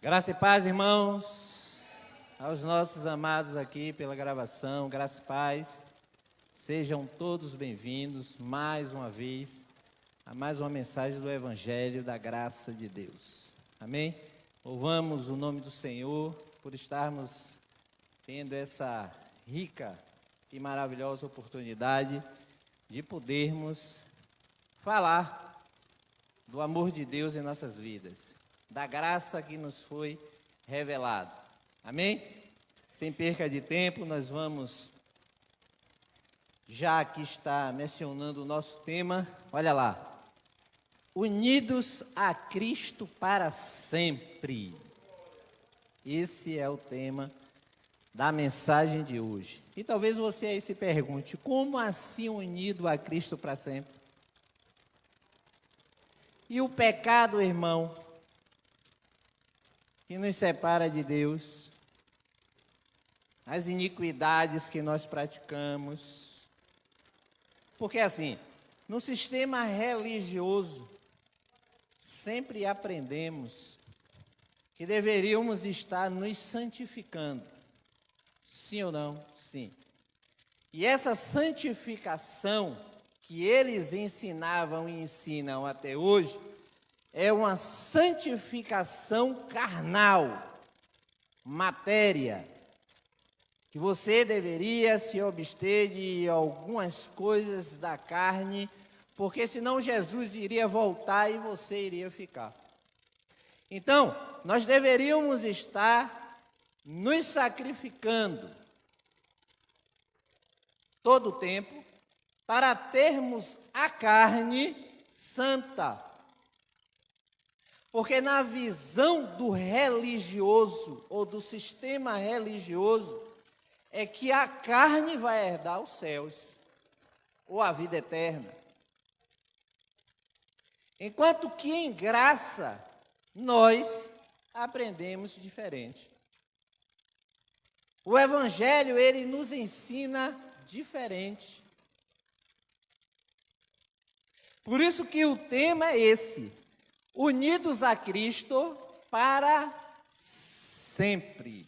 Graça e paz, irmãos, aos nossos amados aqui pela gravação, graça e paz, sejam todos bem-vindos mais uma vez a mais uma mensagem do Evangelho da Graça de Deus, amém? Louvamos o nome do Senhor por estarmos tendo essa rica e maravilhosa oportunidade de podermos falar do amor de Deus em nossas vidas, da graça que nos foi revelada. Amém? Sem perca de tempo, nós vamos já aqui estar mencionando o nosso tema. Olha lá. Unidos a Cristo para sempre. Esse é o tema da mensagem de hoje. E talvez você aí se pergunte, como assim unido a Cristo para sempre? E o pecado, irmão, que nos separa de Deus, as iniquidades que nós praticamos. Porque assim, no sistema religioso, sempre aprendemos que deveríamos estar nos santificando. Sim ou não? Sim. E essa santificação que eles ensinavam e ensinam até hoje, é uma santificação carnal, matéria, que você deveria se abster de algumas coisas da carne, porque senão Jesus iria voltar e você iria ficar. Então, nós deveríamos estar nos sacrificando todo o tempo para termos a carne santa. Porque na visão do religioso, ou do sistema religioso, é que a carne vai herdar os céus, ou a vida eterna. Enquanto que em graça, nós aprendemos diferente. O Evangelho, ele nos ensina diferente. Por isso que o tema é esse. Unidos a Cristo para sempre.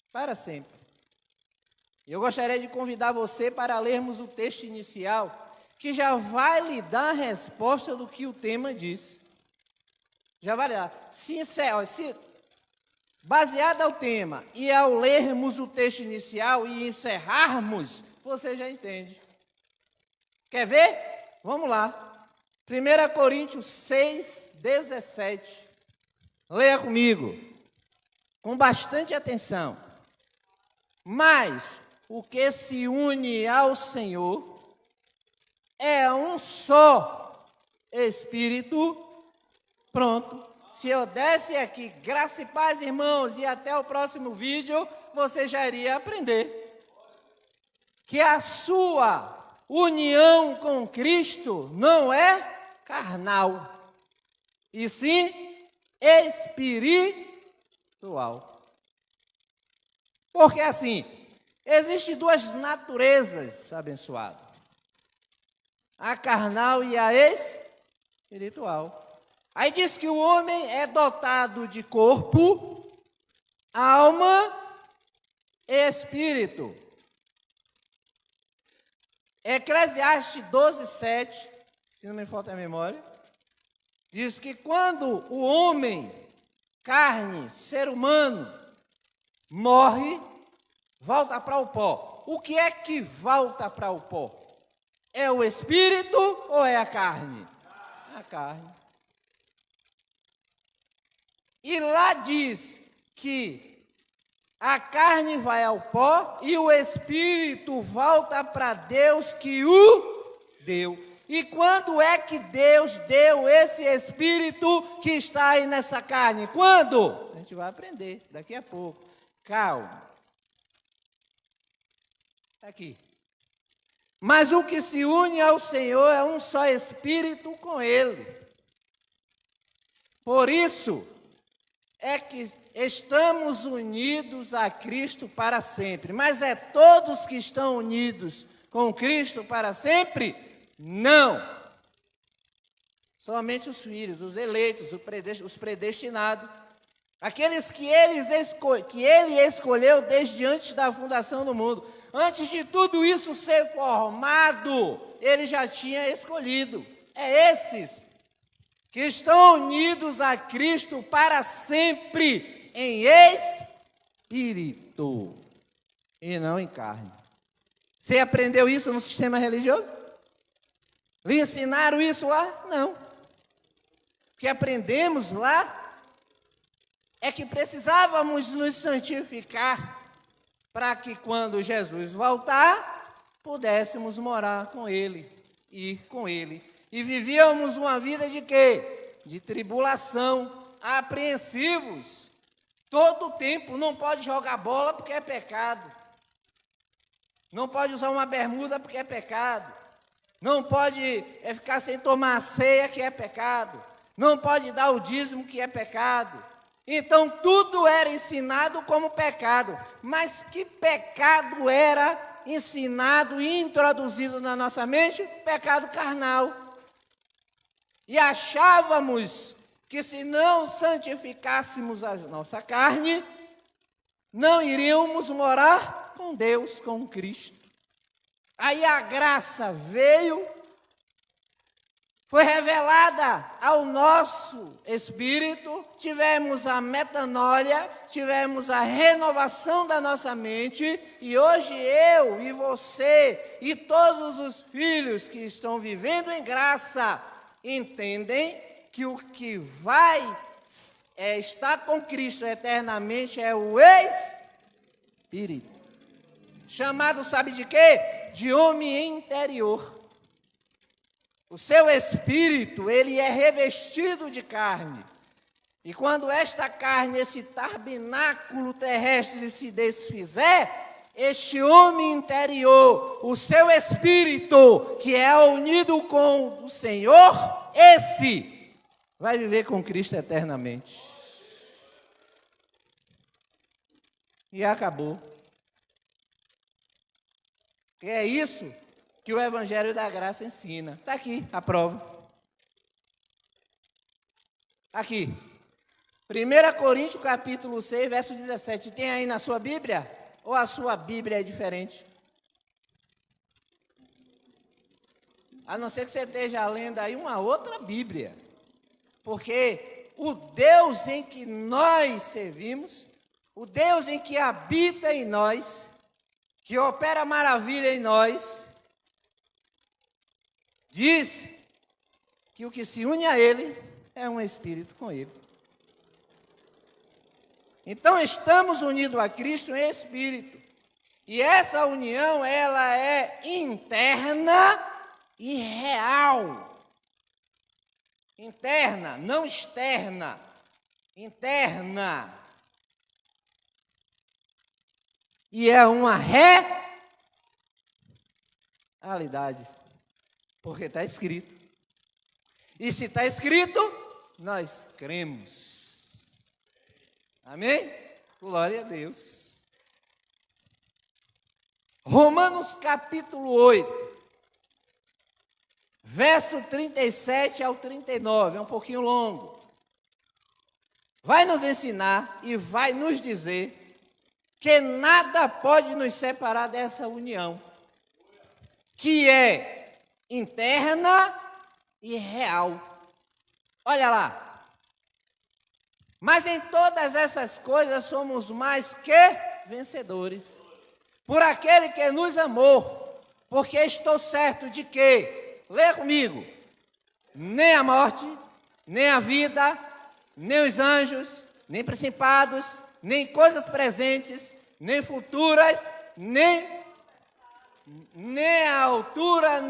Para sempre. Eu gostaria de convidar você para lermos o texto inicial, que já vai lhe dar a resposta do que o tema diz. Já vai lhe dar. Baseado ao tema e ao lermos o texto inicial e encerrarmos, você já entende. Quer ver? Vamos lá. 1 Coríntios 6, 17. Leia comigo, com bastante atenção. Mas o que se une ao Senhor é um só Espírito. Pronto. Se eu desse aqui graça e paz, irmãos, e até o próximo vídeo, você já iria aprender que a sua união com Cristo não é carnal, e sim espiritual. Porque assim, existem duas naturezas, abençoado. A carnal e a espiritual. Aí diz que o homem é dotado de corpo, alma e espírito. Eclesiastes 12, 7, se não me falta a memória, diz que quando o homem, carne, ser humano, morre, volta para o pó. O que é que volta para o pó? É o espírito ou é a carne? A carne. E lá diz que a carne vai ao pó e o espírito volta para Deus que o deu. E quando é que Deus deu esse espírito que está aí nessa carne? Quando? A gente vai aprender daqui a pouco. Calma. Aqui. Mas o que se une ao Senhor é um só espírito com Ele. Por isso é que estamos unidos a Cristo para sempre. Mas é todos que estão unidos com Cristo para sempre? Não. Somente os filhos, os eleitos, os predestinados. Aqueles que ele escolheu desde antes da fundação do mundo. Antes de tudo isso ser formado, ele já tinha escolhido. É esses que estão unidos a Cristo para sempre em espírito e não em carne. Você aprendeu isso no sistema religioso? Lhe ensinaram isso lá? Não. O que aprendemos lá é que precisávamos nos santificar para que quando Jesus voltar, pudéssemos morar com Ele, ir com Ele. E vivíamos uma vida de quê? De tribulação, apreensivos. Todo o tempo, não pode jogar bola porque é pecado. Não pode usar uma bermuda porque é pecado. Não pode ficar sem tomar a ceia que é pecado. Não pode dar o dízimo que é pecado. Então, tudo era ensinado como pecado. Mas que pecado era ensinado e introduzido na nossa mente? Pecado carnal. E achávamos que se não santificássemos a nossa carne, não iríamos morar com Deus, com Cristo. Aí a graça veio, foi revelada ao nosso espírito, tivemos a metanoia, tivemos a renovação da nossa mente, e hoje eu e você e todos os filhos que estão vivendo em graça entendem que o que vai estar com Cristo eternamente é o Espírito. Chamado, sabe de quê? De homem interior. O seu espírito, ele é revestido de carne. E quando esta carne, esse tabernáculo terrestre se desfizer, este homem interior, o seu espírito, que é unido com o Senhor, esse vai viver com Cristo eternamente. E acabou. E é isso que o Evangelho da Graça ensina. Está aqui a prova. Aqui. 1 Coríntios capítulo 6, verso 17. Tem aí na sua Bíblia? Ou a sua Bíblia é diferente? A não ser que você esteja lendo aí uma outra Bíblia. Porque o Deus em que nós servimos, o Deus em que habita em nós, que opera maravilha em nós, diz que o que se une a Ele é um espírito com Ele. Então estamos unidos a Cristo em espírito. E essa união, ela é interna e real. Interna, não externa. Interna. E é uma realidade. Porque está escrito. E se está escrito, nós cremos. Amém? Glória a Deus. Romanos capítulo 8. Verso 37 ao 39. É um pouquinho longo. Vai nos ensinar e vai nos dizer que nada pode nos separar dessa união. Que é interna e real. Olha lá. Mas em todas essas coisas somos mais que vencedores. Por aquele que nos amou. Porque estou certo de que, lê comigo, nem a morte, nem a vida, nem os anjos, nem principados, nem coisas presentes, nem futuras, nem a altura,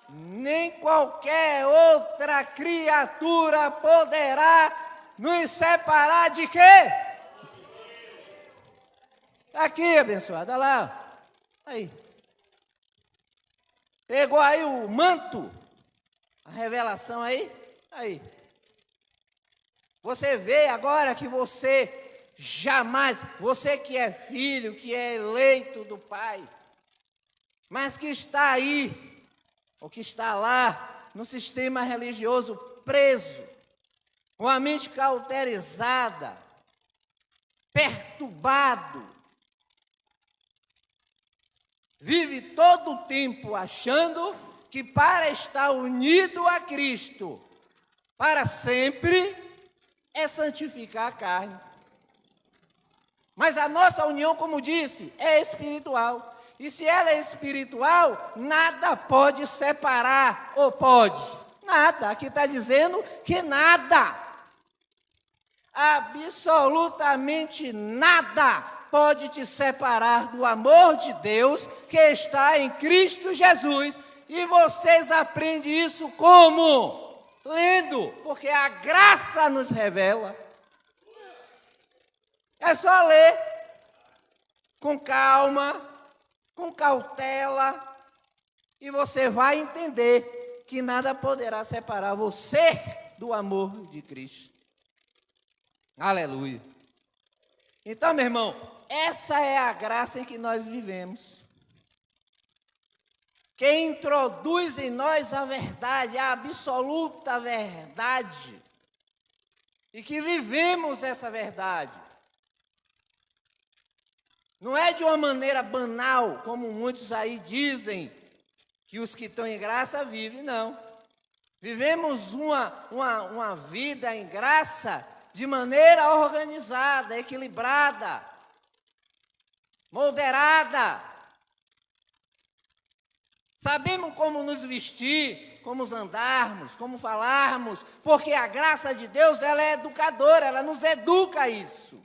nem qualquer outra criatura poderá nos separar de quê? Aqui, abençoado, olha lá. Aí. Pegou aí o manto, a revelação aí? Aí. Você vê agora que você jamais, você que é filho, que é eleito do Pai, mas que está aí, ou que está lá, no sistema religioso preso, com a mente cauterizada, perturbado, vive todo o tempo achando que para estar unido a Cristo para sempre é santificar a carne. Mas a nossa união, como disse, é espiritual. E se ela é espiritual, nada pode separar, ou pode? Nada. Aqui está dizendo que nada. Absolutamente nada pode te separar do amor de Deus que está em Cristo Jesus. E vocês aprendem isso como? Lendo, porque a graça nos revela. É só ler com calma, com cautela, e você vai entender que nada poderá separar você do amor de Cristo. Aleluia. Então, meu irmão, essa é a graça em que nós vivemos. Que introduz em nós a verdade, a absoluta verdade. E que vivemos essa verdade. Não é de uma maneira banal, como muitos aí dizem, que os que estão em graça vivem, não. Vivemos uma vida em graça de maneira organizada, equilibrada, moderada. Sabemos como nos vestir, como andarmos, como falarmos, porque a graça de Deus, ela é educadora, ela nos educa a isso.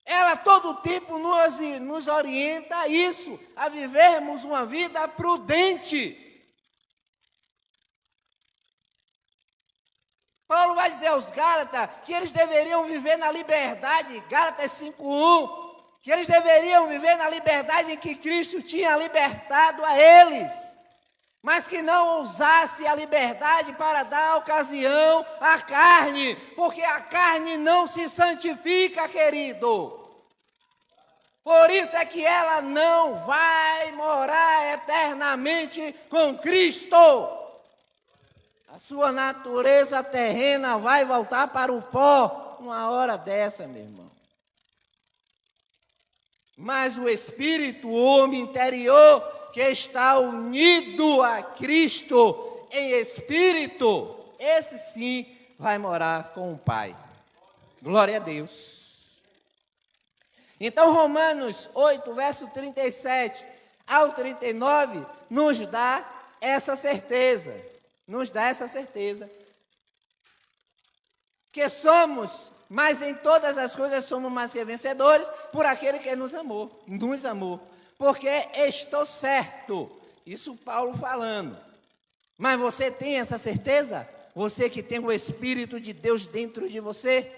Ela todo o tempo nos orienta a isso, a vivermos uma vida prudente. Paulo vai dizer aos Gálatas que eles deveriam viver na liberdade, Gálatas 5:1, que eles deveriam viver na liberdade em que Cristo tinha libertado a eles, mas que não usasse a liberdade para dar ocasião à carne, porque a carne não se santifica, querido. Por isso é que ela não vai morar eternamente com Cristo. A sua natureza terrena vai voltar para o pó uma hora dessa, meu irmão. Mas o espírito, o homem interior, que está unido a Cristo em espírito, esse sim vai morar com o Pai. Glória a Deus. Então, Romanos 8, verso 37 ao 39, nos dá essa certeza. Nos dá essa certeza. Que somos, mas em todas as coisas somos mais que vencedores por aquele que nos amou. Nos amou. Porque estou certo. Isso Paulo falando. Mas você tem essa certeza? Você que tem o Espírito de Deus dentro de você?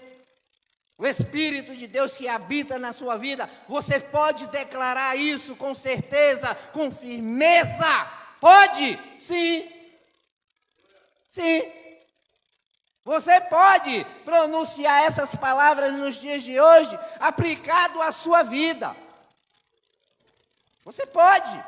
O Espírito de Deus que habita na sua vida, você pode declarar isso com certeza, com firmeza? Pode? Sim. Sim. Você pode pronunciar essas palavras nos dias de hoje, aplicado à sua vida. Você pode.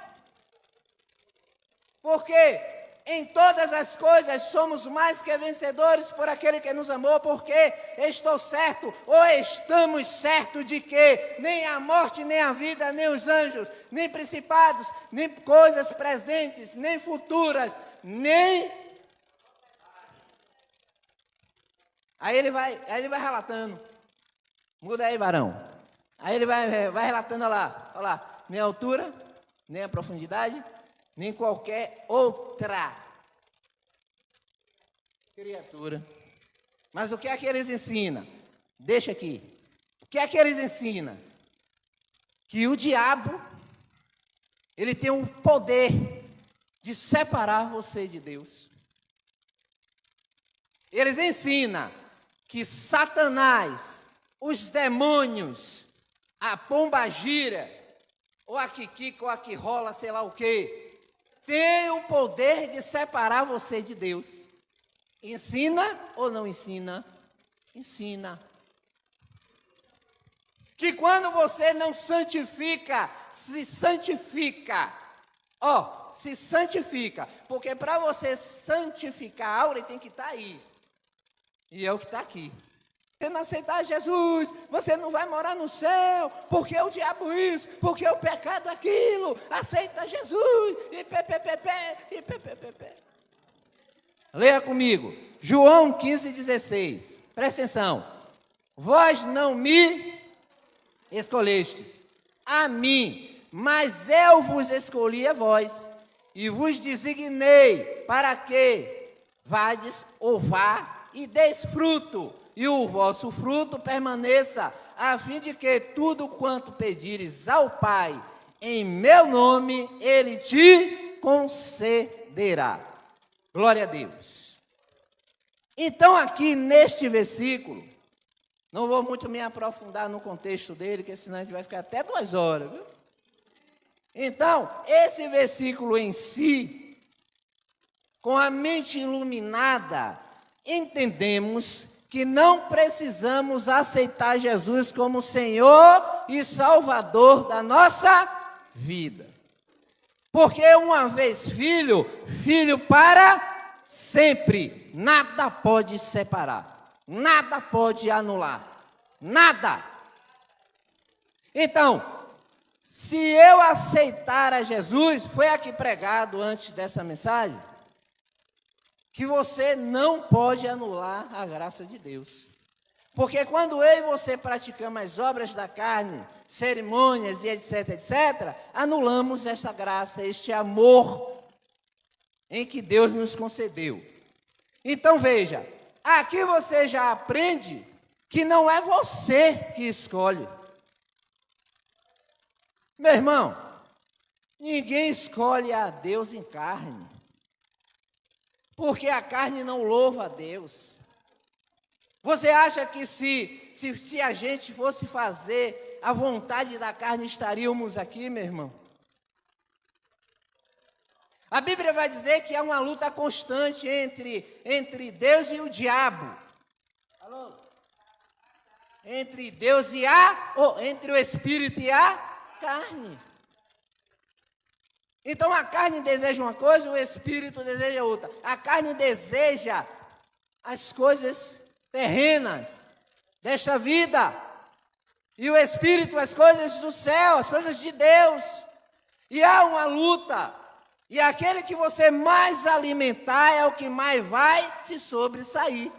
Porque em todas as coisas somos mais que vencedores por aquele que nos amou, porque estou certo, ou estamos certos de que nem a morte, nem a vida, nem os anjos, nem principados, nem coisas presentes, nem futuras, nem... Aí ele vai relatando. Muda aí, varão. Aí ele vai relatando, olha lá, nem a altura, nem a profundidade, nem qualquer outra criatura. Mas o que é que eles ensinam? Deixa aqui. O que é que eles ensinam? Que o diabo, ele tem o poder de separar você de Deus. Eles ensinam que Satanás, os demônios, a pombagira, ou a quiquica, ou a que rola, sei lá o quê, tem o poder de separar você de Deus. Ensina ou não ensina? Ensina. Que quando você não santifica, se santifica, se santifica. Porque para você santificar algo, ele tem que estar aí. E é o que está aqui. Se não aceitar Jesus, você não vai morar no céu, porque o diabo isso, porque o pecado aquilo, aceita Jesus, e pé. Leia comigo, João 15,16, presta atenção. Vós não me escolhestes a mim, mas eu vos escolhi a vós, e vos designei para que vades ou vá e deis fruto, e o vosso fruto permaneça, a fim de que tudo quanto pedires ao Pai, em meu nome, Ele te concederá. Glória a Deus. Então aqui neste versículo, não vou muito me aprofundar no contexto dele, porque senão a gente vai ficar até 2 horas, viu? Então, esse versículo em si, com a mente iluminada, entendemos que não precisamos aceitar Jesus como Senhor e Salvador da nossa vida. Porque uma vez filho, filho para sempre. Nada pode separar, nada pode anular, nada. Então, se eu aceitar a Jesus, foi aqui pregado antes dessa mensagem, que você não pode anular a graça de Deus. Porque quando eu e você praticamos as obras da carne, cerimônias e etc., anulamos esta graça, este amor em que Deus nos concedeu. Então veja, aqui você já aprende que não é você que escolhe. Meu irmão, ninguém escolhe a Deus em carne. Porque a carne não louva a Deus. Você acha que se a gente fosse fazer a vontade da carne, estaríamos aqui, meu irmão? A Bíblia vai dizer que há uma luta constante entre Deus e o diabo. Alô? Entre Deus e entre o Espírito e a carne. Então a carne deseja uma coisa, o Espírito deseja outra. A carne deseja as coisas terrenas desta vida. E o Espírito as coisas do céu, as coisas de Deus. E há uma luta. E aquele que você mais alimentar é o que mais vai se sobressair.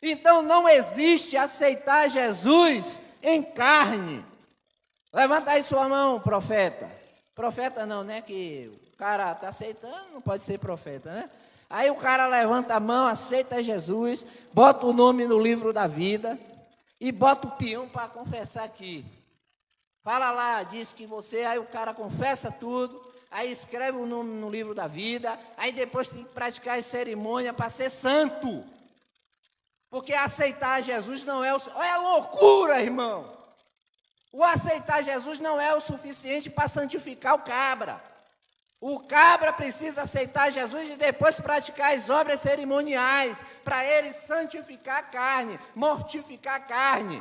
Então não existe aceitar Jesus em carne. Levanta aí sua mão, profeta. Profeta não, né? Que o cara está aceitando, não pode ser profeta, né? Aí o cara levanta a mão, aceita Jesus, bota o nome no livro da vida e bota o peão para confessar aqui. Fala lá, diz que você, aí o cara confessa tudo, aí escreve o nome no livro da vida, aí depois tem que praticar a cerimônia para ser santo. Porque aceitar Jesus não é olha a loucura, irmão! O aceitar Jesus não é o suficiente para santificar o cabra. O cabra precisa aceitar Jesus e depois praticar as obras cerimoniais, para ele santificar a carne, mortificar a carne.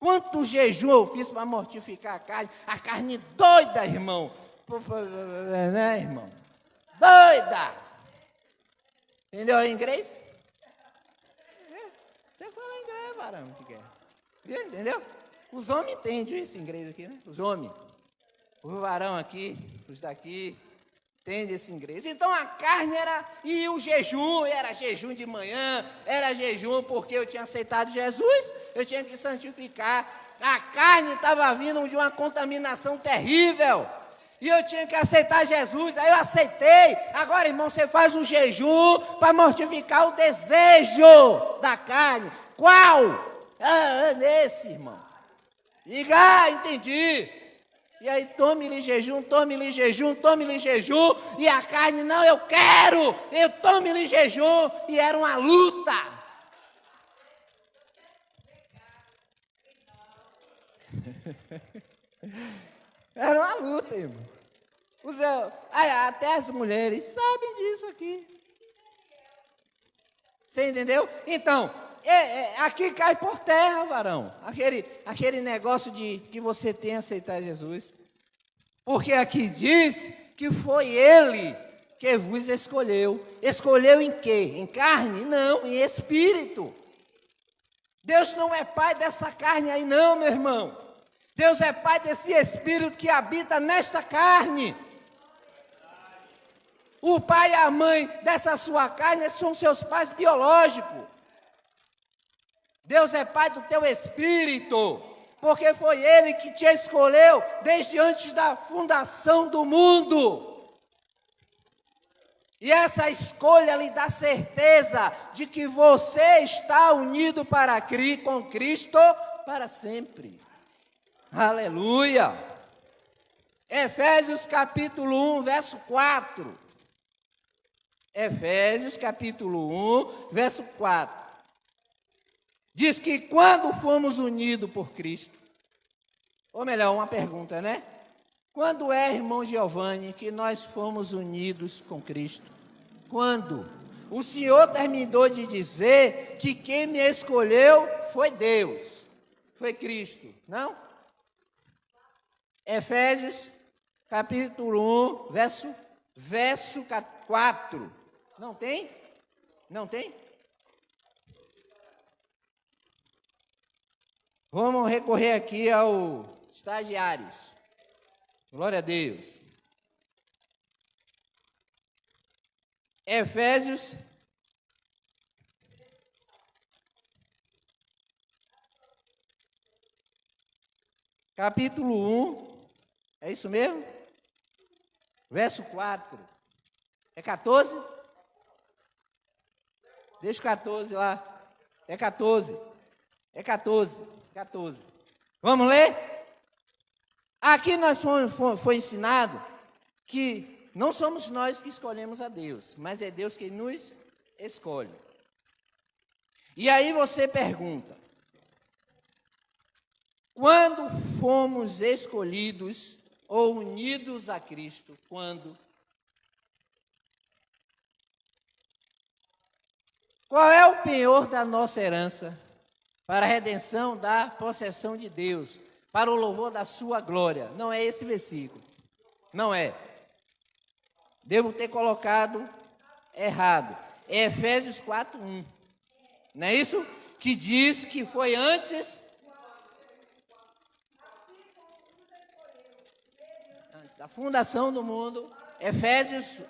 Quanto jejum eu fiz para mortificar a carne doida, irmão. Né, irmão? Doida! Entendeu em inglês? Você fala inglês, varão, que quer. Entendeu? Os homens entendem esse inglês aqui, né? Os homens. O varão aqui, os daqui, entendem esse inglês. Então a carne era, e o jejum, era jejum de manhã, era jejum porque eu tinha aceitado Jesus, eu tinha que santificar. A carne estava vindo de uma contaminação terrível. E eu tinha que aceitar Jesus, aí eu aceitei. Agora, irmão, você faz um jejum para mortificar o desejo da carne. Qual? Nesse, irmão. Diga, entendi. E aí, tome-lhe jejum, e a carne, não, eu quero, eu tome-lhe jejum, e era uma luta. Era uma luta, irmão. Até as mulheres sabem disso aqui. Você entendeu? Então, aqui cai por terra, varão. Aquele negócio de que você tem que aceitar Jesus. Porque aqui diz que foi Ele que vos escolheu. Escolheu em quê? Em carne? Não, em espírito. Deus não é pai dessa carne aí não, meu irmão. Deus é pai desse espírito que habita nesta carne. O pai e a mãe dessa sua carne são seus pais biológicos. Deus é pai do teu espírito, porque foi Ele que te escolheu desde antes da fundação do mundo. E essa escolha lhe dá certeza de que você está unido com Cristo para sempre. Aleluia! Efésios capítulo 1, verso 4. Efésios capítulo 1, verso 4. Diz que quando fomos unidos por Cristo, ou melhor, uma pergunta, né? Quando é, irmão Giovanni, que nós fomos unidos com Cristo? Quando? O Senhor terminou de dizer que quem me escolheu foi Deus, foi Cristo, não? Efésios capítulo 1, verso 4. Não tem? Não tem? Vamos recorrer aqui aos estagiários. Glória a Deus. Efésios capítulo 1, é isso mesmo? Verso 4. É 14? Deixa o 14 lá. É 14. É 14. 14. Vamos ler? Aqui nós foi ensinado que não somos nós que escolhemos a Deus, mas é Deus que nos escolhe. E aí você pergunta: quando fomos escolhidos ou unidos a Cristo? Quando? Qual é o penhor da nossa herança para a redenção da possessão de Deus, para o louvor da sua glória? Não é esse versículo. Não é. Devo ter colocado errado. É Efésios 4:1. Não é isso? Que diz que foi antes da fundação do mundo. Efésios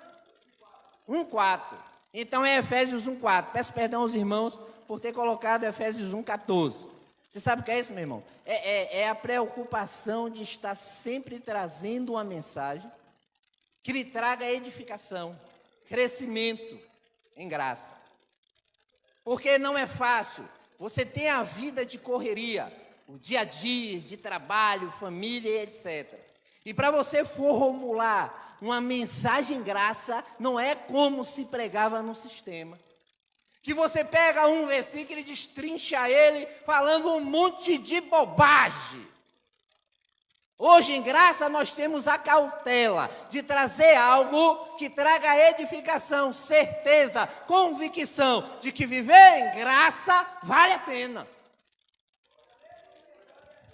1:4. Então é Efésios 1:4. Peço perdão aos irmãos por ter colocado Efésios 1:14. Você sabe o que é isso, meu irmão? É a preocupação de estar sempre trazendo uma mensagem que lhe traga edificação, crescimento em graça. Porque não é fácil. Você tem a vida de correria, o dia a dia, de trabalho, família e etc. E para você formular uma mensagem em graça, não é como se pregava no sistema. Que você pega um versículo e destrincha ele, falando um monte de bobagem. Hoje, em graça, nós temos a cautela de trazer algo que traga edificação, certeza, convicção de que viver em graça vale a pena.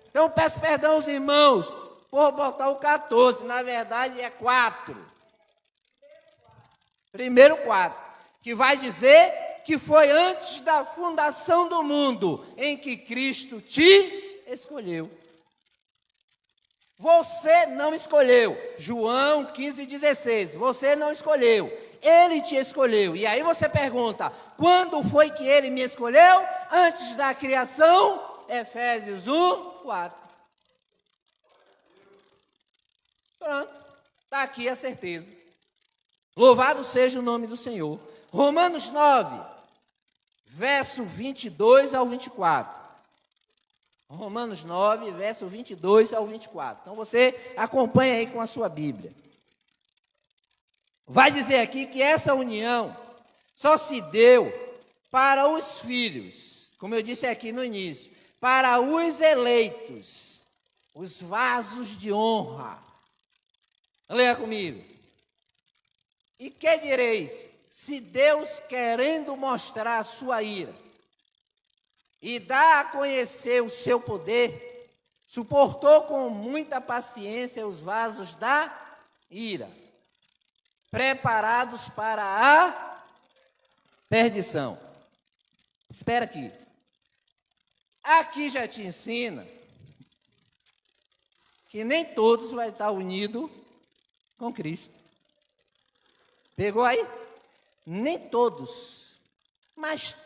Então, peço perdão aos irmãos por botar o 14, na verdade é 4. Primeiro 4, que vai dizer que foi antes da fundação do mundo em que Cristo te escolheu. Você não escolheu. João 15:16. Você não escolheu. Ele te escolheu. E aí você pergunta: quando foi que ele me escolheu? Antes da criação? Efésios 1:4. Pronto. Está aqui a certeza. Louvado seja o nome do Senhor. Romanos 9, verso 22 ao 24. Romanos 9, verso 22 ao 24. Então você acompanha aí com a sua Bíblia. Vai dizer aqui que essa união só se deu para os filhos, como eu disse aqui no início, para os eleitos, os vasos de honra. Leia comigo. E que direis? Se Deus, querendo mostrar a sua ira e dar a conhecer o seu poder, suportou com muita paciência os vasos da ira, preparados para a perdição. Espera aqui. Aqui já te ensina que nem todos vão estar unidos com Cristo. Pegou aí? Nem todos. Mas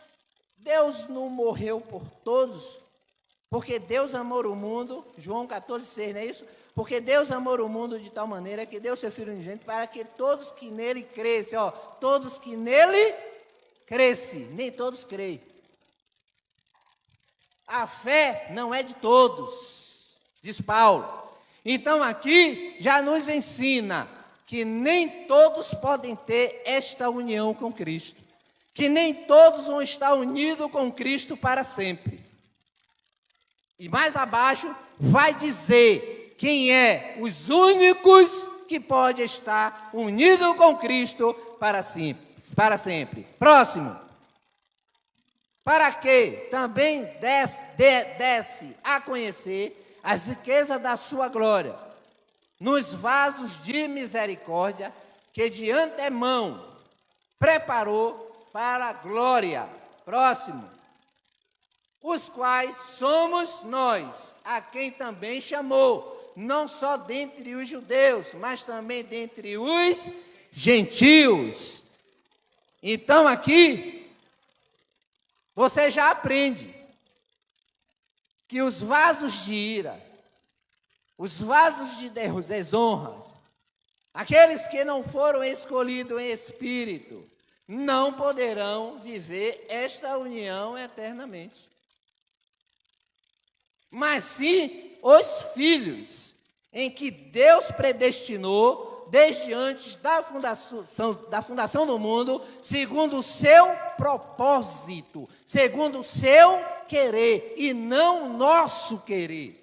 Deus não morreu por todos, porque Deus amou o mundo, João 14,6, não é isso? Porque Deus amou o mundo de tal maneira que deu seu Filho unigênito para que todos que nele crescem, todos que nele crescem, nem todos creem. A fé não é de todos, diz Paulo. Então aqui já nos ensina que nem todos podem ter esta união com Cristo, que nem todos vão estar unidos com Cristo para sempre. E mais abaixo vai dizer quem é os únicos que podem estar unidos com Cristo para sempre. Próximo. Para que também desse a conhecer as riquezas da sua glória, nos vasos de misericórdia, que de antemão preparou para a glória. Próximo. Os quais somos nós, a quem também chamou, não só dentre os judeus, mas também dentre os gentios. Então aqui, você já aprende que os vasos de ira, os vasos de desonras, aqueles que não foram escolhidos em espírito, não poderão viver esta união eternamente. Mas sim os filhos, em que Deus predestinou desde antes da fundação do mundo, segundo o seu propósito, segundo o seu querer, e não o nosso querer.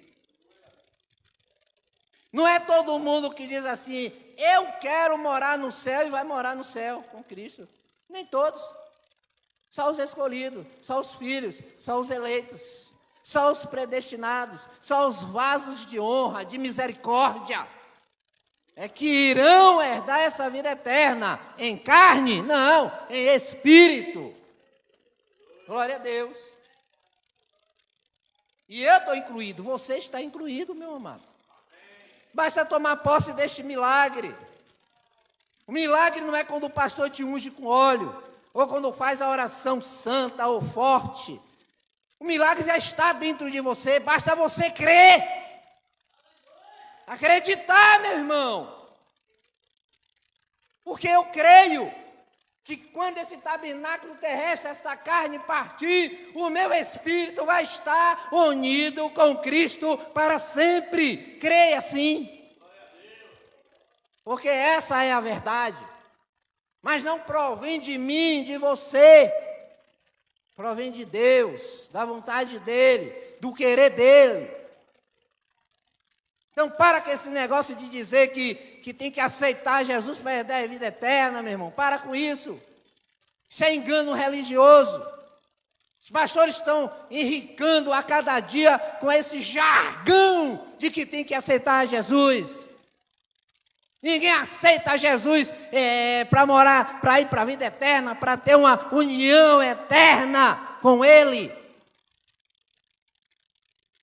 Não é todo mundo que diz assim, eu quero morar no céu e vai morar no céu com Cristo. Nem todos. Só os escolhidos, só os filhos, só os eleitos, só os predestinados, só os vasos de honra, de misericórdia, é que irão herdar essa vida eterna. Em carne? Não, em espírito. Glória a Deus. E eu estou incluído, você está incluído, meu amado. Basta tomar posse deste milagre. O milagre não é quando o pastor te unge com óleo, ou quando faz a oração santa ou forte. O milagre já está dentro de você, basta você crer. Acreditar, meu irmão. Porque eu creio que quando esse tabernáculo terrestre, esta carne partir, o meu espírito vai estar unido com Cristo para sempre. Creia sim. Porque essa é a verdade. Mas não provém de mim, de você. Provém de Deus, da vontade dEle, do querer dEle. Então, para com esse negócio de dizer que tem que aceitar Jesus para herdar a vida eterna, meu irmão. Para com isso. Isso é engano religioso. Os pastores estão enricando a cada dia com esse jargão de que tem que aceitar Jesus. Ninguém aceita Jesus para ir para a vida eterna, para ter uma união eterna com Ele.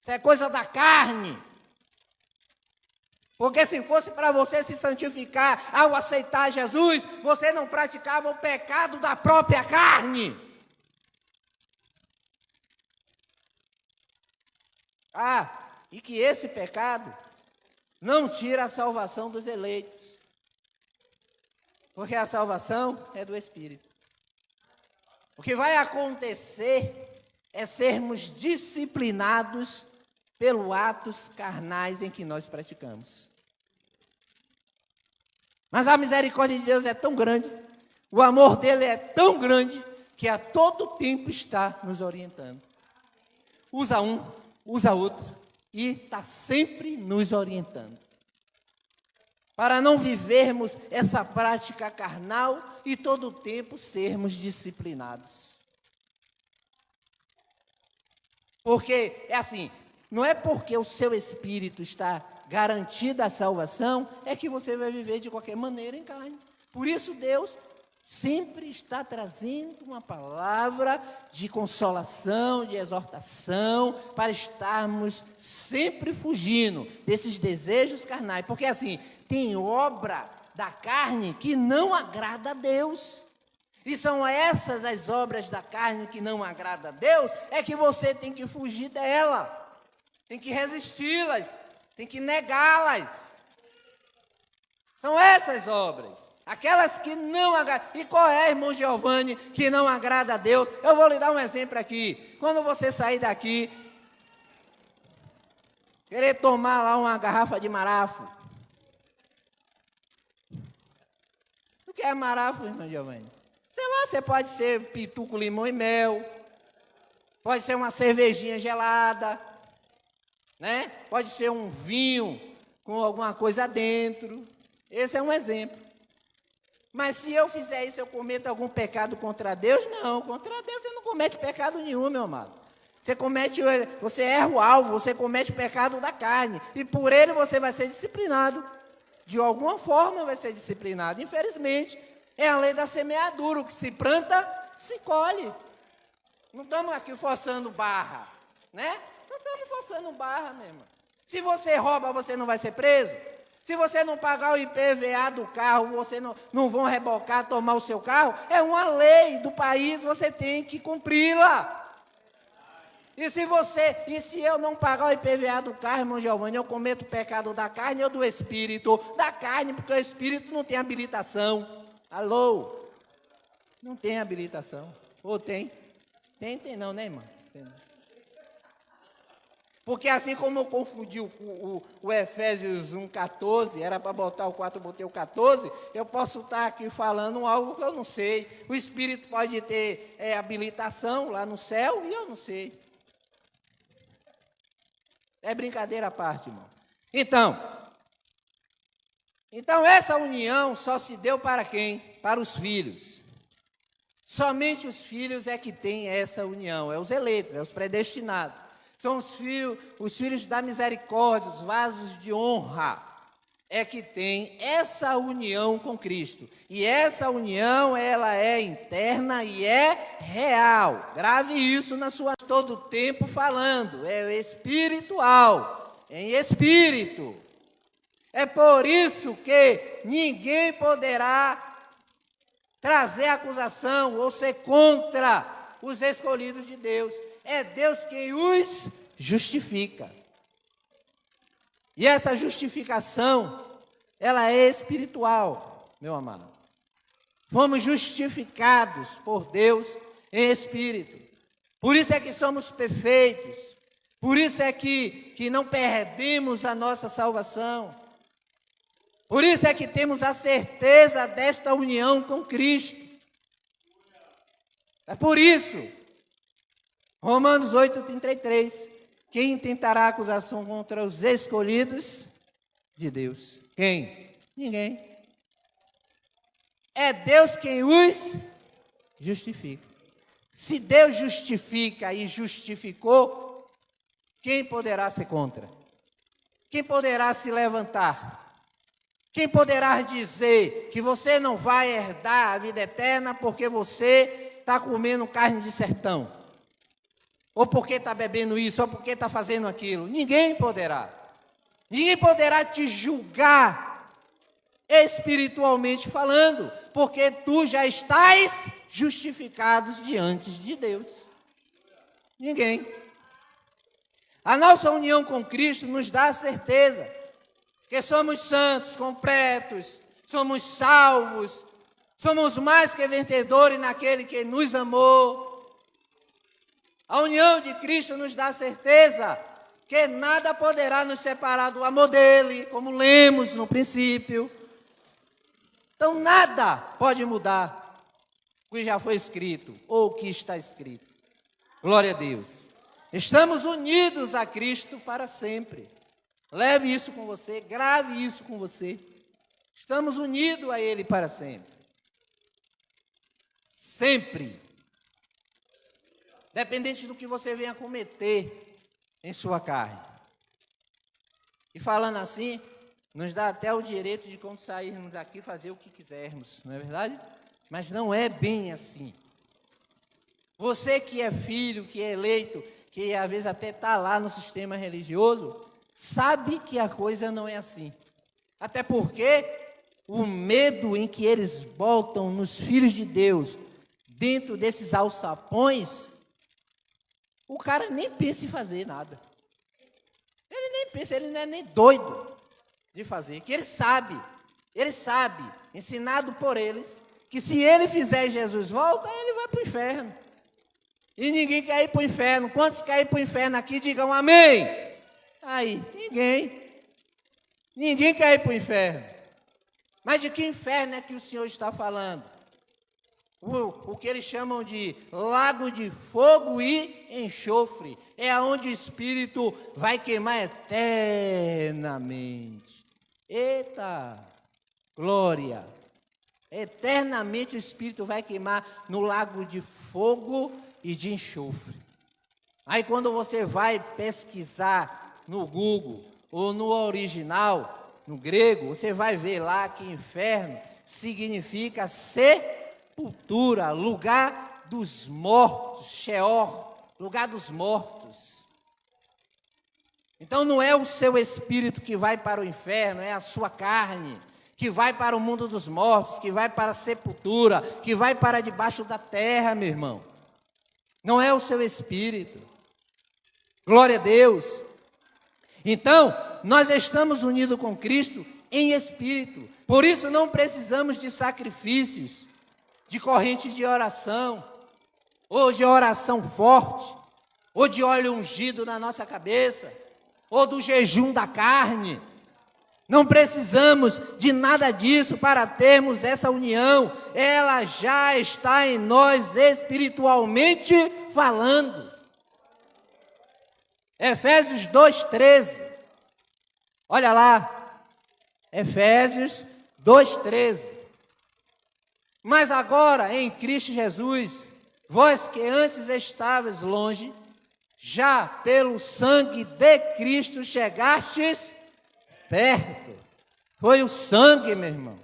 Isso é coisa da carne. Porque se fosse para você se santificar ao aceitar Jesus, você não praticava o pecado da própria carne. E que esse pecado não tira a salvação dos eleitos. Porque a salvação é do Espírito. O que vai acontecer é sermos disciplinados pelos atos carnais em que nós praticamos. Mas a misericórdia de Deus é tão grande, o amor dele é tão grande, que a todo tempo está nos orientando. Usa um, usa outro, e está sempre nos orientando. Para não vivermos essa prática carnal e todo o tempo sermos disciplinados. Porque é assim, não é porque o seu espírito está garantida a salvação, é que você vai viver de qualquer maneira em carne. Por isso Deus sempre está trazendo uma palavra de consolação, de exortação, para estarmos sempre fugindo desses desejos carnais. Porque assim, tem obra da carne que não agrada a Deus. E são essas as obras da carne que não agradam a Deus, é que você tem que fugir dela, tem que resisti-las, tem que negá-las. São essas obras, aquelas que não agradam. E qual é, irmão Giovanni, que não agrada a Deus? Eu vou lhe dar um exemplo aqui. Quando você sair daqui, querer tomar lá uma garrafa de marafo. O que é marafo, irmão Giovanni? Sei lá, você pode ser pitu com limão e mel, pode ser uma cervejinha gelada, né? Pode ser um vinho com alguma coisa dentro. Esse é um exemplo. Mas se eu fizer isso, eu cometo algum pecado contra Deus? Não, contra Deus você não comete pecado nenhum, meu amado. Você erra o alvo, você comete pecado da carne, e por ele você vai ser disciplinado. De alguma forma vai ser disciplinado, infelizmente. É a lei da semeadura, o que se planta, se colhe. Não estamos aqui forçando barra, né? Não estamos forçando barra mesmo. Se você rouba, você não vai ser preso? Se você não pagar o IPVA do carro, você não vão rebocar, tomar o seu carro? É uma lei do país, você tem que cumpri-la. E se eu não pagar o IPVA do carro, irmão Giovanni, eu cometo o pecado da carne ou do espírito? Da carne, porque o espírito não tem habilitação. Alô? Não tem habilitação. Ou tem? Tem não, né, irmão? Tem não. Porque assim como eu confundi o Efésios 1,14, era para botar o 4, botei o 14, eu posso estar aqui falando algo que eu não sei. O Espírito pode ter habilitação lá no céu e eu não sei. É brincadeira à parte, irmão. Então essa união só se deu para quem? Para os filhos. Somente os filhos é que têm essa união, é os eleitos, é os predestinados. São os filhos da misericórdia, os vasos de honra, é que tem essa união com Cristo. E essa união, ela é interna e é real. Grave isso na sua todo o tempo falando, é espiritual, em espírito. É por isso que ninguém poderá trazer acusação ou ser contra os escolhidos de Deus. É Deus quem os justifica. E essa justificação, ela é espiritual, meu amado. Fomos justificados por Deus em espírito. Por isso é que somos perfeitos. Por isso é que não perdemos a nossa salvação. Por isso é que temos a certeza desta união com Cristo. É por isso, Romanos 8,33, quem intentará acusação contra os escolhidos de Deus? Quem? Ninguém. É Deus quem os justifica. Se Deus justifica e justificou, quem poderá ser contra? Quem poderá se levantar? Quem poderá dizer que você não vai herdar a vida eterna porque você está comendo carne de sertão? Ou porque está bebendo isso, ou porque está fazendo aquilo? Ninguém poderá. Ninguém poderá te julgar espiritualmente falando, porque tu já estás justificado diante de Deus. Ninguém. A nossa união com Cristo nos dá a certeza que somos santos, completos, somos salvos, somos mais que vencedores naquele que nos amou. A união de Cristo nos dá a certeza que nada poderá nos separar do amor dele, como lemos no princípio. Então nada pode mudar o que já foi escrito ou o que está escrito. Glória a Deus. Estamos unidos a Cristo para sempre. Leve isso com você, grave isso com você. Estamos unidos a Ele para sempre. Sempre. Dependente do que você venha cometer em sua carne. E falando assim, nos dá até o direito de, quando sairmos daqui, fazer o que quisermos, não é verdade? Mas não é bem assim. Você que é filho, que é eleito, que às vezes até está lá no sistema religioso, sabe que a coisa não é assim. Até porque o medo em que eles botam nos filhos de Deus, dentro desses alçapões, o cara nem pensa em fazer nada. Ele nem pensa, ele não é nem doido de fazer, que ele sabe, ensinado por eles, que se ele fizer e Jesus volta, ele vai para o inferno. E ninguém quer ir para o inferno. Quantos querem ir para o inferno aqui? Digam amém. Aí, ninguém. Ninguém quer ir para o inferno. Mas de que inferno é que o Senhor está falando? O que eles chamam de lago de fogo e enxofre. É onde o Espírito vai queimar eternamente. Eita, glória! Eternamente o Espírito vai queimar no lago de fogo e de enxofre. Aí quando você vai pesquisar no Google ou no original, no grego, você vai ver lá que inferno significa sepultura, lugar dos mortos, Sheol, lugar dos mortos. Então não é o seu espírito que vai para o inferno, é a sua carne, que vai para o mundo dos mortos, que vai para a sepultura, que vai para debaixo da terra, meu irmão. Não é o seu espírito. Glória a Deus. Então, nós estamos unidos com Cristo em espírito. Por isso não precisamos de sacrifícios, de corrente de oração, ou de oração forte, ou de óleo ungido na nossa cabeça, ou do jejum da carne. Não precisamos de nada disso para termos essa união. Ela já está em nós espiritualmente falando. Efésios 2:13. Olha lá. Efésios 2:13. Mas agora, em Cristo Jesus, vós que antes estavas longe, já pelo sangue de Cristo chegastes perto. Foi o sangue, meu irmão.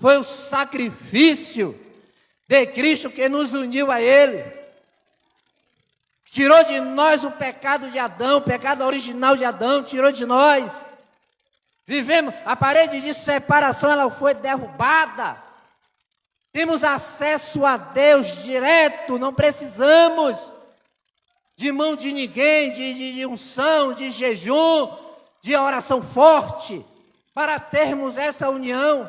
Foi o sacrifício de Cristo que nos uniu a Ele. Tirou de nós o pecado de Adão, o pecado original de Adão, tirou de nós. Vivemos, a parede de separação, ela foi derrubada. Temos acesso a Deus direto, não precisamos de mão de ninguém, de unção, de jejum, de oração forte, para termos essa união.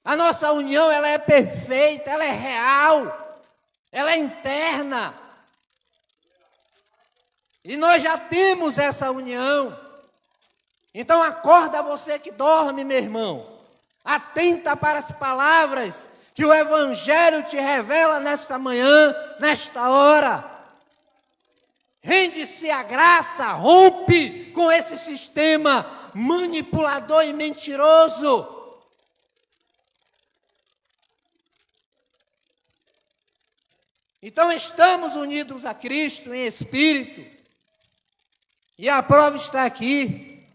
A nossa união, ela é perfeita, ela é real, ela é interna. E nós já temos essa união. Então acorda você que dorme, meu irmão. Atenta para as palavras que o Evangelho te revela nesta manhã, nesta hora. Rende-se à graça, rompe com esse sistema manipulador e mentiroso. Então estamos unidos a Cristo em espírito. E a prova está aqui,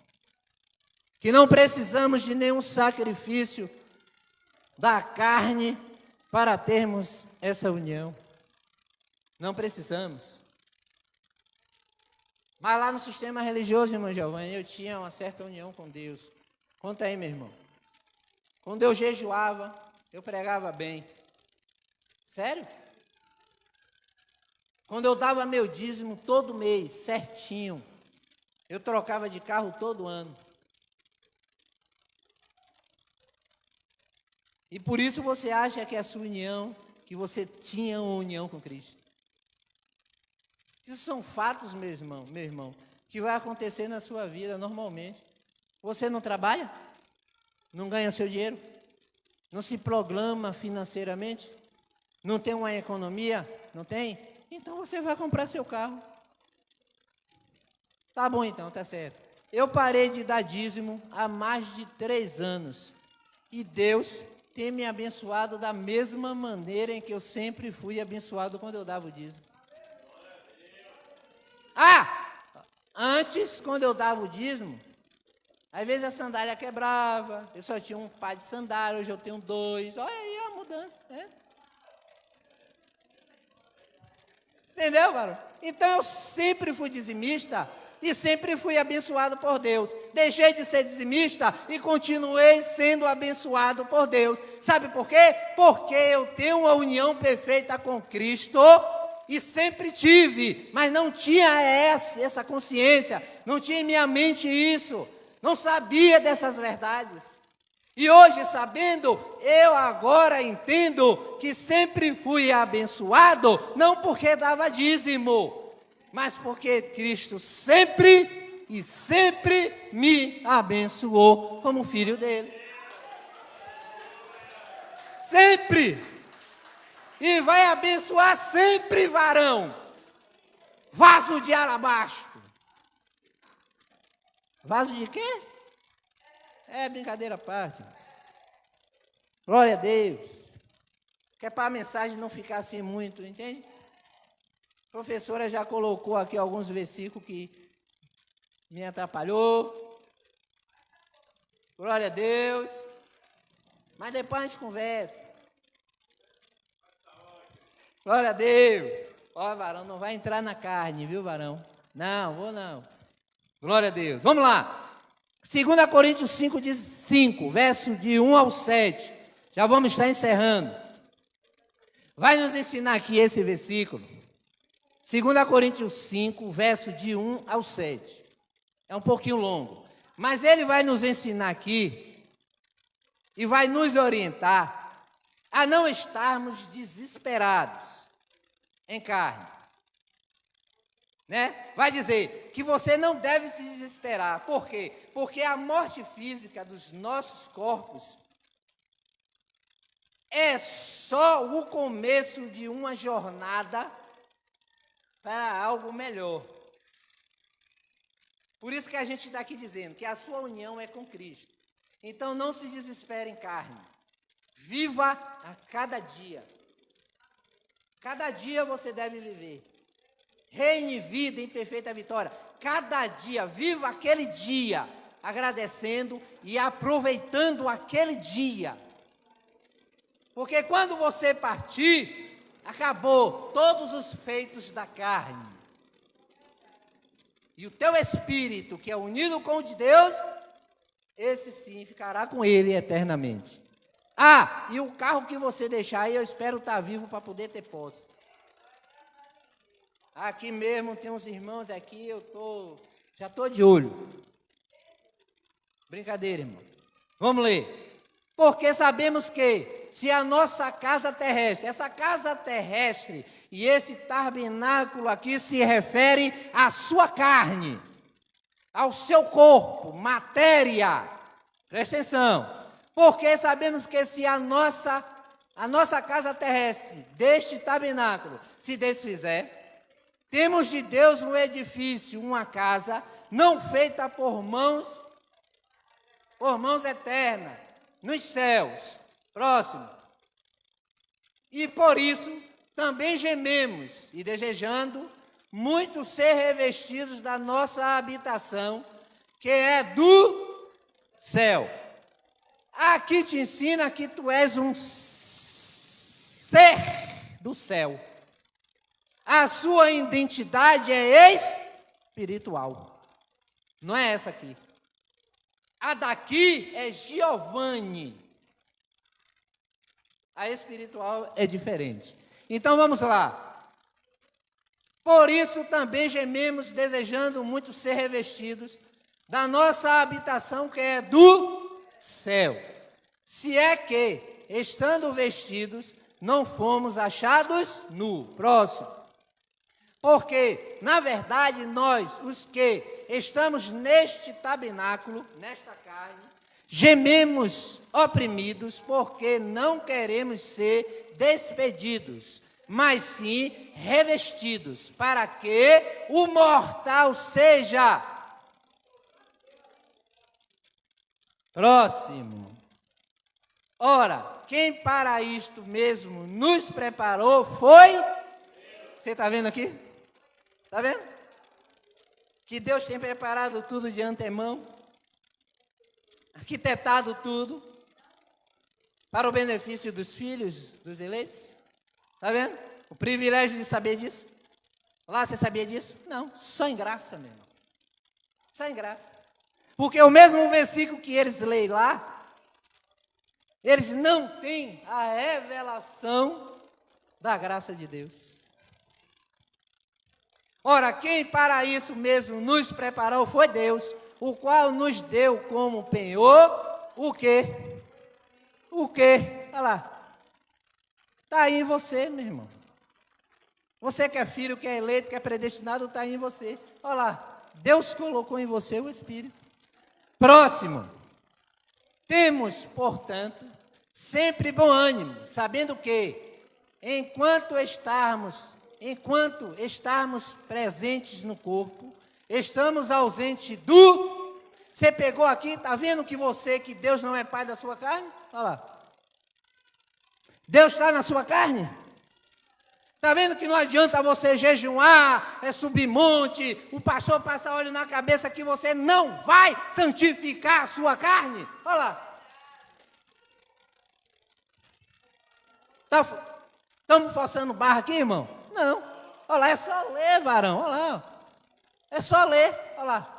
que não precisamos de nenhum sacrifício da carne para termos essa união. Não precisamos. Mas lá no sistema religioso, irmão Giovanni, eu tinha uma certa união com Deus. Conta aí, meu irmão. Quando eu jejuava, eu pregava bem. Sério? Quando eu dava meu dízimo todo mês, certinho, eu trocava de carro todo ano. E por isso você acha que a sua união, que você tinha uma união com Cristo. Isso são fatos, meu irmão, que vai acontecer na sua vida normalmente. Você não trabalha? Não ganha seu dinheiro? Não se programa financeiramente? Não tem uma economia? Não tem? Então você vai comprar seu carro. Tá bom então, tá certo. Eu parei de dar dízimo há mais de 3 anos. E Deus tem me abençoado da mesma maneira em que eu sempre fui abençoado quando eu dava o dízimo. Antes, quando eu dava o dízimo, Às vezes a sandália quebrava, eu só tinha um par de sandália, hoje eu tenho 2. Olha aí a mudança, né? Entendeu, varão? Então eu sempre fui dizimista e sempre fui abençoado por Deus. Deixei de ser dizimista e continuei sendo abençoado por Deus. Sabe por quê? Porque eu tenho uma união perfeita com Cristo e sempre tive, mas não tinha essa consciência, não tinha em minha mente isso, não sabia dessas verdades. E hoje, sabendo, eu agora entendo que sempre fui abençoado, não porque dava dízimo, mas porque Cristo sempre e sempre me abençoou como filho dele. Sempre. E vai abençoar sempre, varão. Vaso de alabastro. Vaso de quê? É brincadeira à parte. Glória a Deus. Que é para a mensagem não ficar assim muito, entende? A professora já colocou aqui alguns versículos que me atrapalhou. Glória a Deus. Mas depois a gente conversa. Glória a Deus. Ó, varão, não vai entrar na carne, viu, varão? Não, vou não. Glória a Deus. Vamos lá. 2 Coríntios 5, verso de 1 ao 7. Já vamos estar encerrando. Vai nos ensinar aqui esse versículo. 2 Coríntios 5, verso de 1 ao 7. É um pouquinho longo. Mas ele vai nos ensinar aqui e vai nos orientar a não estarmos desesperados em carne. Né? Vai dizer que você não deve se desesperar. Por quê? Porque a morte física dos nossos corpos é só o começo de uma jornada para algo melhor. Por isso que a gente está aqui dizendo que a sua união é com Cristo. Então não se desespere em carne. Viva a cada dia. Cada dia você deve viver. Reine vida em perfeita vitória. Cada dia, viva aquele dia, agradecendo e aproveitando aquele dia. Porque quando você partir, acabou todos os feitos da carne. E o teu espírito, que é unido com o de Deus, esse sim ficará com ele eternamente. Ah, e o carro que você deixar aí, eu espero estar vivo para poder ter posse. Aqui mesmo tem uns irmãos aqui, já estou de olho. Brincadeira, irmão. Vamos ler. Porque sabemos que se a nossa casa terrestre, essa casa terrestre e esse tabernáculo aqui se refere à sua carne, ao seu corpo, matéria. Presta atenção. Porque sabemos que se a nossa casa terrestre deste tabernáculo se desfizer, temos de Deus um edifício, uma casa, não feita por mãos eternas, nos céus. Próximo. E por isso também gememos e desejando muito ser revestidos da nossa habitação, que é do céu. Aqui te ensina que tu és um ser do céu. A sua identidade é espiritual. Não é essa aqui. A daqui é Giovanni. A espiritual é diferente. Então vamos lá. Por isso também gememos, desejando muito ser revestidos da nossa habitação, que é do céu. Se é que, estando vestidos, não fomos achados nu. Próximo. Porque, na verdade, nós, os que estamos neste tabernáculo, nesta carne, gememos oprimidos, porque não queremos ser despedidos, mas sim revestidos, para que o mortal seja. Próximo. Ora, quem para isto mesmo nos preparou foi... Você está vendo aqui? Está vendo? Que Deus tem preparado tudo de antemão. arquitetado tudo para o benefício dos filhos dos eleitos. Está vendo? O privilégio de saber disso. Lá, você sabia disso? Não, só em graça, meu irmão. Só em graça. Porque o mesmo versículo que eles leem lá, eles não têm a revelação da graça de Deus. Ora, quem para isso mesmo nos preparou foi Deus, o qual nos deu como penhor o quê? O quê? Olha lá. Está aí em você, meu irmão. Você que é filho, que é eleito, que é predestinado, está aí em você. Olha lá. Deus colocou em você o Espírito. Próximo. Temos, portanto, sempre bom ânimo, sabendo que, enquanto estarmos presentes no corpo, estamos ausentes do... Você pegou aqui, está vendo que Deus não é pai da sua carne? Olha lá. Deus está na sua carne? Está vendo que não adianta você jejuar, subir monte, o pastor passa óleo na cabeça que você não vai santificar a sua carne? Olha lá. Estamos forçando barra aqui, irmão? Não. Olha lá, é só ler, varão. Olha lá. É só ler. Olha lá.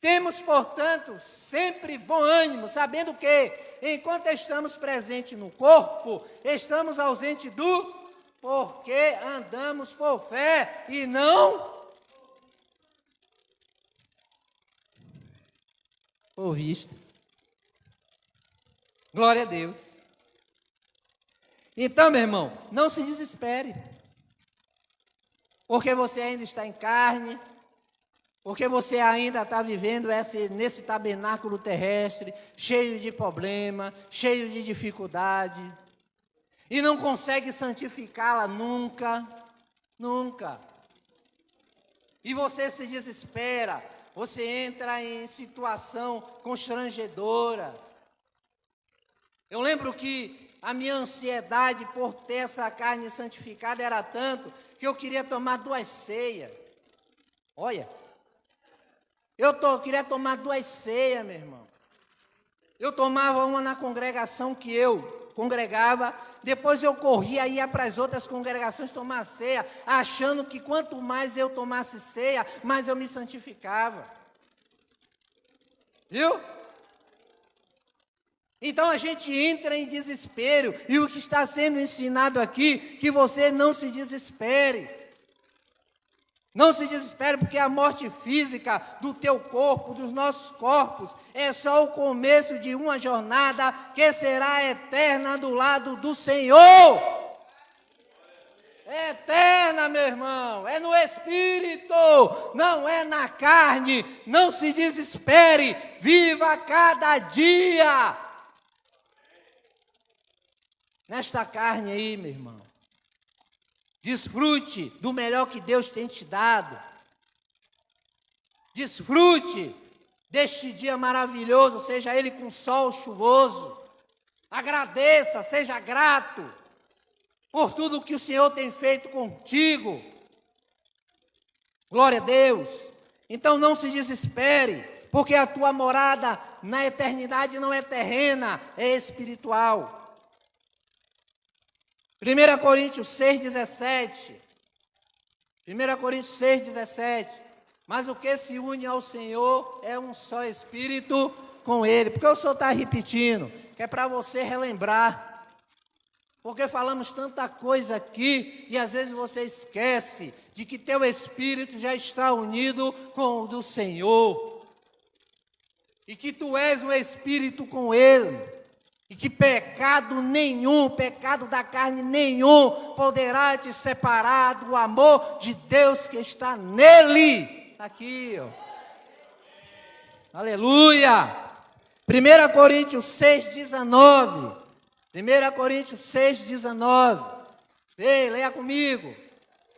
Temos, portanto, sempre bom ânimo, sabendo que, enquanto estamos presentes no corpo, estamos ausentes do porque andamos por fé e não por vista. Glória a Deus. Então, meu irmão, não se desespere, porque você ainda está em carne, porque você ainda está vivendo nesse tabernáculo terrestre, cheio de problema, cheio de dificuldade, e não consegue santificá-la nunca, nunca. E você se desespera, você entra em situação constrangedora. Eu lembro que a minha ansiedade por ter essa carne santificada era tanto que eu queria tomar 2 ceias. Olha. Eu queria tomar 2 ceias, meu irmão. Eu tomava uma na congregação que eu congregava, depois eu corria e ia para as outras congregações tomar ceia, achando que quanto mais eu tomasse ceia, mais eu me santificava. Viu? Então a gente entra em desespero, e o que está sendo ensinado aqui, que você não se desespere. Não se desespere, porque a morte física do teu corpo, dos nossos corpos, é só o começo de uma jornada que será eterna do lado do Senhor. É eterna, meu irmão, é no Espírito, não é na carne. Não se desespere, viva cada dia nesta carne aí, meu irmão. Desfrute do melhor que Deus tem te dado. Desfrute deste dia maravilhoso, seja ele com sol chuvoso. Agradeça, seja grato por tudo que o Senhor tem feito contigo. Glória a Deus. Então não se desespere, porque a tua morada na eternidade não é terrena, é espiritual. 1 Coríntios 6,17. 1 Coríntios 6,17. Mas o que se une ao Senhor é um só Espírito com Ele. Porque o Senhor está repetindo, que é para você relembrar. Porque falamos tanta coisa aqui e às vezes você esquece de que teu Espírito já está unido com o do Senhor. E que tu és um Espírito com Ele. E que pecado nenhum, pecado da carne nenhum, poderá te separar do amor de Deus que está nele. Está aqui, ó. Aleluia. 1 Coríntios 6,19. 1 Coríntios 6,19. Ei, leia comigo.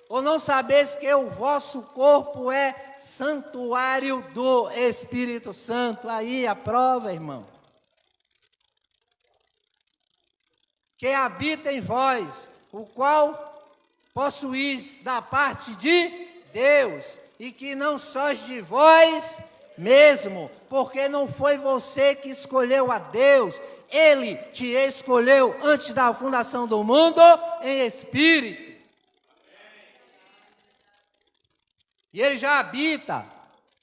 Ou não sabeis que o vosso corpo é santuário do Espírito Santo? Aí a prova, irmão. Que habita em vós, o qual possuís da parte de Deus, e que não sois de vós mesmo, porque não foi você que escolheu a Deus, Ele te escolheu antes da fundação do mundo em espírito. E Ele já habita,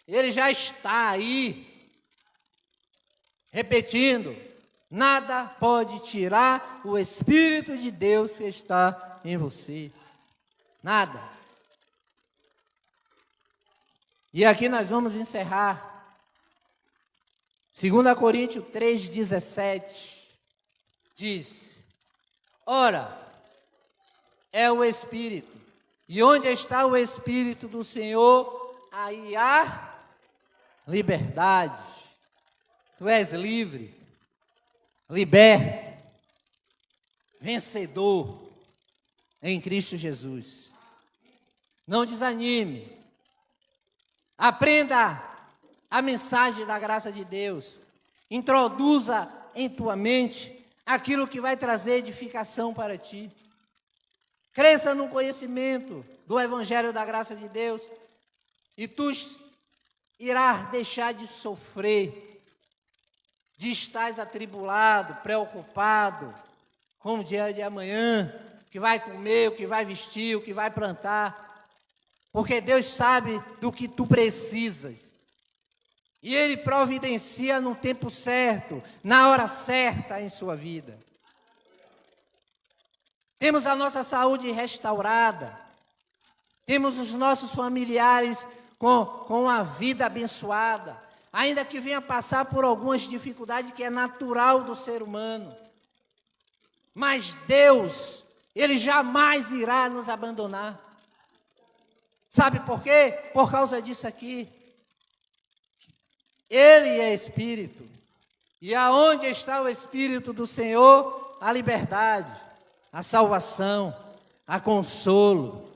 Ele já está aí, repetindo, nada pode tirar o Espírito de Deus que está em você. Nada. E aqui nós vamos encerrar. 2 Coríntios 3,17 diz: ora, é o Espírito, e onde está o Espírito do Senhor, aí há liberdade. Tu és livre, liberto, vencedor em Cristo Jesus. Não desanime. Aprenda a mensagem da graça de Deus. Introduza em tua mente aquilo que vai trazer edificação para ti. Cresça no conhecimento do Evangelho da graça de Deus e tu irás deixar de sofrer, de estar atribulado, preocupado com o dia de amanhã, o que vai comer, o que vai vestir, o que vai plantar. Porque Deus sabe do que tu precisas. E Ele providencia no tempo certo, na hora certa em sua vida. Temos a nossa saúde restaurada. Temos os nossos familiares com a vida abençoada. Ainda que venha passar por algumas dificuldades que é natural do ser humano. Mas Deus, Ele jamais irá nos abandonar. Sabe por quê? Por causa disso aqui. Ele é Espírito. E aonde está o Espírito do Senhor? A liberdade, a salvação, a consolo,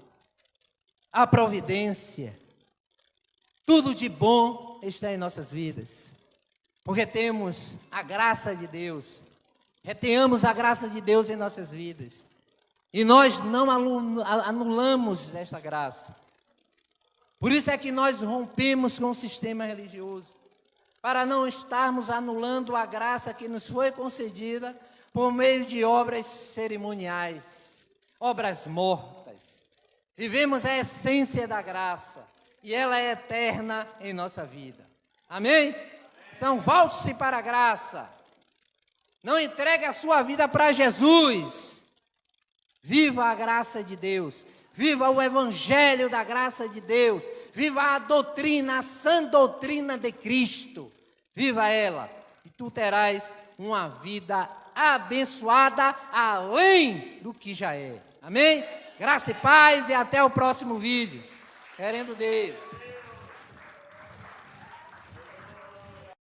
a providência. Tudo de bom está em nossas vidas. Porque temos a graça de Deus. Retenhamos a graça de Deus em nossas vidas. E nós não anulamos esta graça. Por isso é que nós rompemos com o sistema religioso, para não estarmos anulando a graça que nos foi concedida por meio de obras cerimoniais, obras mortas. Vivemos a essência da graça e ela é eterna em nossa vida. Amém? Então volte-se para a graça. Não entregue a sua vida para Jesus. Viva a graça de Deus. Viva o Evangelho da graça de Deus. Viva a doutrina, a sã doutrina de Cristo. Viva ela. E tu terás uma vida abençoada além do que já é. Amém? Graça e paz e até o próximo vídeo. Querendo Deus.